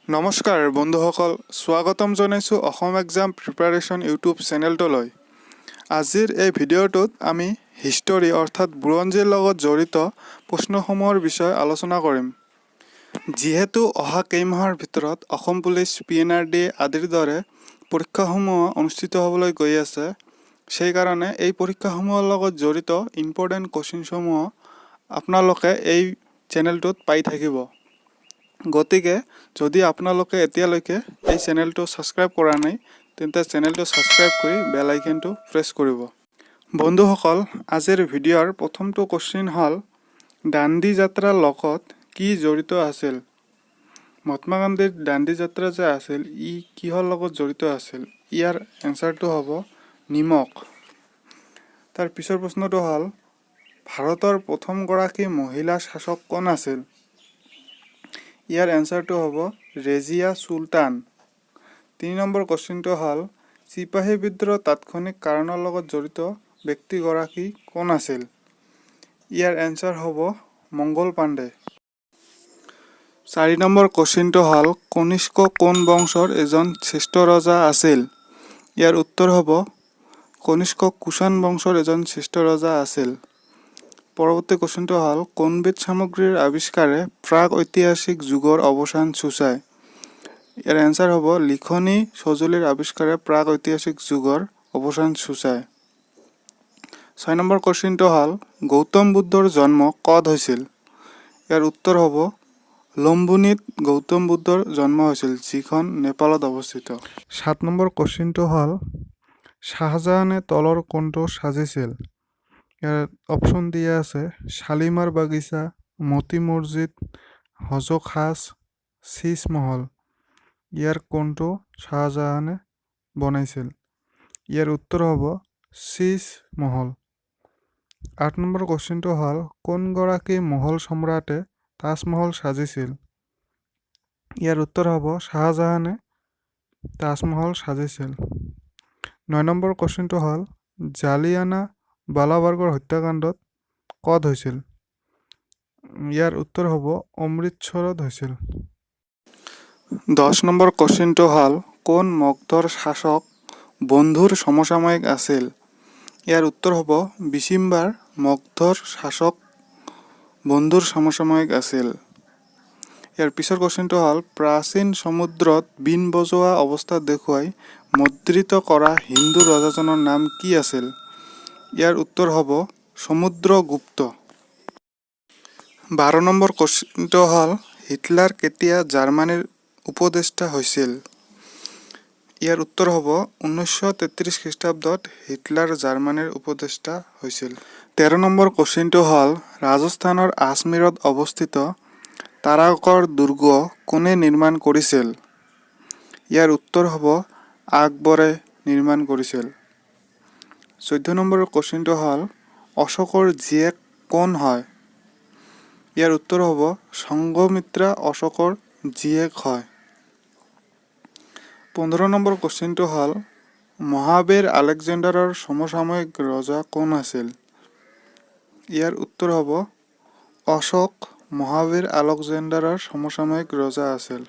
নমস্কাৰ বন্ধুসকল, স্বাগতম জনাইছোঁ অসম এক্সাম প্ৰিপাৰেশ্যন ইউটিউব চেনেলটোলৈ। আজিৰ এই ভিডিঅ'টোত আমি হিষ্টৰী অৰ্থাৎ বুৰঞ্জীৰ লগত জড়িত প্ৰশ্নসমূহৰ বিষয়ে আলোচনা কৰিম। যিহেতু অহা কেইমাহৰ ভিতৰত অসম পুলিচ, PNRD আদিৰ দৰে পৰীক্ষাসমূহ অনুষ্ঠিত হ'বলৈ গৈ আছে, সেইকাৰণে এই পৰীক্ষাসমূহৰ লগত জড়িত ইম্পৰ্টেণ্ট কুৱেশ্যনসমূহ আপোনালোকে এই চেনেলটোত পাই থাকিব। গতিকে যদি আপোনালোকে এতিয়ালৈকে এই চেনেলটো ছাবস্ক্ৰাইব কৰা নাই, তেন্তে চেনেলটো ছাবস্ক্ৰাইব কৰি বেল আইকনটো প্ৰেছ কৰিব। বন্ধুসকল, আজিৰ ভিডিঅ'ৰ প্ৰথমটো কুৱেশ্যন হ'ল, দাণ্ডি যাত্ৰাৰ লগত কি জড়িত আছিল? মহাত্মা গান্ধীৰ দাণ্ডি যাত্ৰা যে আছিল, ই কিহৰ লগত জড়িত আছিল? ইয়াৰ এনচাৰটো হ'ব নিমখ। তাৰ পিছৰ প্ৰশ্নটো হ'ল, ভাৰতৰ প্ৰথমগৰাকী মহিলা শাসক কোন আছিল? ইয়াৰ এনচাৰটো হ'ব ৰেজিয়া চুলতান। 3 নম্বৰ কুৱেশ্যনটো হ'ল, চিপাহী বিদ্ৰোহ তাৎক্ষণিক কাৰণৰ লগত জড়িত ব্যক্তিগৰাকী কোন আছিল? ইয়াৰ এনচাৰ হ'ব মংগল পাণ্ডে। 4 নম্বৰ কুৱেশ্যনটো হ'ল, কনিষ্ক কোন বংশৰ এজন শ্ৰেষ্ঠ ৰজা আছিল? ইয়াৰ উত্তৰ হ'ব কনিষ্ক কুষাণ বংশৰ এজন শ্ৰেষ্ঠ ৰজা আছিল। পৰৱৰ্তী কুৱেশ্যনটো হ'ল, কোনবিধ সামগ্ৰীৰ আৱিষ্কাৰে প্ৰাক ঐতিহাসিক যুগৰ অৱসান সূচায়? ইয়াৰ এনচাৰ হ'ব লিখনি সঁজুলিৰ আৱিষ্কাৰে প্ৰাক ঐতিহাসিক যুগৰ অৱসান সূচায়। 6 নম্বৰ কুৱেশ্যনটো হ'ল, গৌতম বুদ্ধৰ জন্ম ক'ত হৈছিল? ইয়াৰ উত্তৰ হ'ব লুম্বিনীত গৌতম বুদ্ধৰ জন্ম হৈছিল, যিখন নেপালত অৱস্থিত। 7 নম্বৰ কুৱেশ্যনটো হ'ল, শ্বাহজাহানে তলৰ কোনটো সাজিছিল? ইয়াৰ অপশ্যন দিয়া আছে শালিমাৰ বাগিচা, মতি মছজিদ, হজ খাচ, শীছ মহল। ইয়াৰ কোনটো শ্বাহজাহানে বনাইছিল? ইয়াৰ উত্তৰ হ'ব শীছ মহল। 8 নম্বৰ কুৱেশ্যনটো হ'ল, কোনগৰাকী মোগল সম্ৰাটে তাজমহল সাজিছিল? ইয়াৰ উত্তৰ হ'ব শ্বাহজাহানে তাজমহল সাজিছিল। 9 নম্বৰ কুৱেশ্যনটো হ'ল, জালিয়ানা বালাবাগৰ হত্যাকাণ্ডত ক'ত হৈছিল? ইয়াৰ উত্তৰ হ'ব অমৃতসৰত হৈছিল। 10 নম্বৰ কুৱেশ্যনটো হ'ল, কোন মগধৰ শাসক বন্ধুৰ সমসাময়িক আছিল? ইয়াৰ উত্তৰ হ'ব বিচিম্বাৰ মগধৰ শাসক বন্ধুৰ সমসাময়িক আছিল। ইয়াৰ পিছৰ কুৱেশ্যনটো হ'ল, প্ৰাচীন সমুদ্ৰত বীণ বজোৱা অৱস্থাত দেখুৱাই মুদ্ৰিত কৰা হিন্দু ৰজাজনৰ নাম কি আছিল? ইয়াৰ উত্তৰ হ'ব সমুদ্ৰগুপ্ত। 12 নম্বৰ কুৱেশ্যনটো হ'ল, হিটলাৰ কেতিয়া জাৰ্মানীৰ উপদেষ্টা হৈছিল? ইয়াৰ উত্তৰ হ'ব 1933 খ্ৰীষ্টাব্দত হিটলাৰ জাৰ্মানীৰ উপদেষ্টা হৈছিল। 13 নম্বৰ কুৱেশ্যনটো হ'ল, ৰাজস্থানৰ আজমেৰত অৱস্থিত তাৰাগড় দুৰ্গ কোনে নিৰ্মাণ কৰিছিল? ইয়াৰ উত্তৰ হ'ব আকবৰে নিৰ্মাণ কৰিছিল। 14 নম্বৰ কুৱেশ্যনটো হ'ল, অশোকৰ জীয়েক কোন হয়? ইয়াৰ উত্তৰ হ'ব সংঘমিত্ৰা অশোকৰ জীয়েক হয়। 15 নম্বৰ কুৱেশ্যনটো হ'ল, মহাবীৰ আলেকজেণ্ডাৰৰ সমসাময়িক ৰজা কোন আছিল? ইয়াৰ উত্তৰ হ'ব অশোক মহাবীৰ আলেকজেণ্ডাৰৰ সমসাময়িক ৰজা আছিল।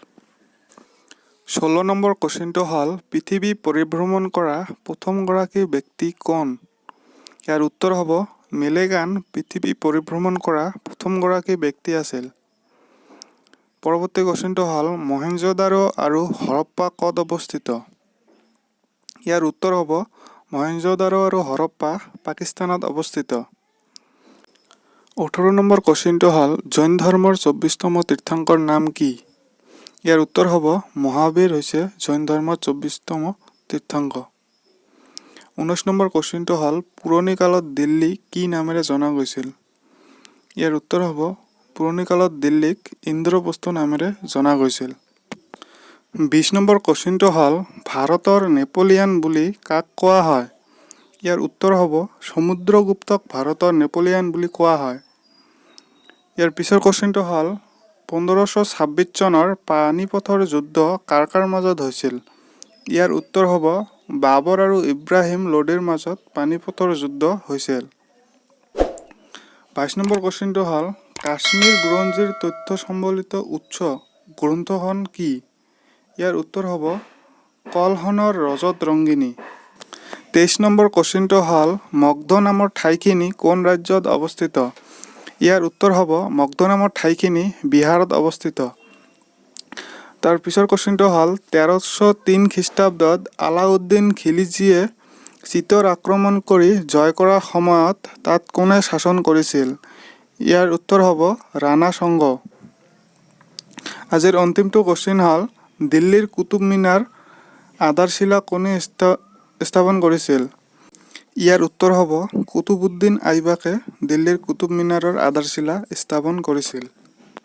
16 নম্বৰ কুৱেশ্যনটো হ'ল, পৃথিৱী পৰিভ্ৰমণ কৰা প্ৰথমগৰাকী ব্যক্তি কোন? ইয়াৰ উত্তৰ হ'ব মেলেগান পৃথিৱী পৰিভ্ৰমণ কৰা প্ৰথমগৰাকী ব্যক্তি আছিল। পৰৱৰ্তী কুৱেশ্যনটো হ'ল, মহেঞ্জোদাৰো আৰু হৰপ্পা ক'ত অৱস্থিত? ইয়াৰ উত্তৰ হ'ব মহেঞ্জোদাৰো আৰু হৰপ্পা পাকিস্তানত অৱস্থিত। 18 নম্বৰ কুৱেশ্যনটো হ'ল, জৈন ধৰ্মৰ 24তম তীৰ্থংকৰ নাম কি? ইয়াৰ উত্তৰ হ'ব মহাবীৰ হৈছে জৈন ধৰ্মৰ 24তম তীৰ্থংক। 19 নম্বৰ কুৱেশ্যনটো হ'ল, পুৰণি কালত দিল্লী কি নামেৰে জনা গৈছিল? ইয়াৰ উত্তৰ হ'ব পুৰণি কালত দিল্লীক ইন্দ্ৰপ্ৰস্থ নামেৰে জনা গৈছিল। 20 নম্বৰ কুৱেশ্যনটো হ'ল, ভাৰতৰ নেপোলিয়ন বুলি কাক কোৱা হয়? ইয়াৰ উত্তৰ হ'ব সমুদ্ৰগুপ্তক ভাৰতৰ নেপোলিয়ন বুলি কোৱা হয়। ইয়াৰ পিছৰ কুৱেশ্যনটো হ'ল, 1526 চনৰ পানিপথৰ যুদ্ধ কাৰ কাৰ মাজত হৈছিল? ইয়াৰ উত্তৰ হ'ব বাবৰ আৰু ইব্ৰাহিম লোডিৰ মাজত পানিপথৰ যুদ্ধ হৈছিল। 22 নম্বৰ কুৱেশ্যনটো হ'ল, কাশ্মীৰ বুৰঞ্জীৰ তথ্য সম্বলিত উৎস গ্ৰন্থখন কি? ইয়াৰ উত্তৰ হ'ব কলহনৰ ৰজত ৰংগিনী। 23 নম্বৰ কুৱেশ্যনটো হ'ল মগধ নামৰ ঠাইখিনি কোন ৰাজ্যত অৱস্থিত? ইয়াৰ উত্তৰ হ'ব মগধ নামৰ ঠাইখিনি বিহাৰত অৱস্থিত। তাৰ পিছৰ কুৱেশ্যনটো হ'ল 1303 খ্ৰীষ্টাব্দত আলাউদ্দিন খিলজীয়ে চিত্তৰ আক্ৰমণ কৰি জয় কৰাৰ সময়ত তাত কোনে শাসন কৰিছিল? ইয়াৰ উত্তৰ হ'ব ৰাণা সঙ্গ। আজিৰ অন্তিমটো কুৱেশ্যন হ'ল দিল্লীৰ কুতুব মিনাৰ আধাৰশিলা কোনে স্থাপন কৰিছিল? ইয়াৰ উত্তৰ হ'ব কুতুবুদ্দিন আইবাকে দিল্লীৰ কুতুব মিনাৰৰ আধাৰশিলা স্থাপন কৰিছিল।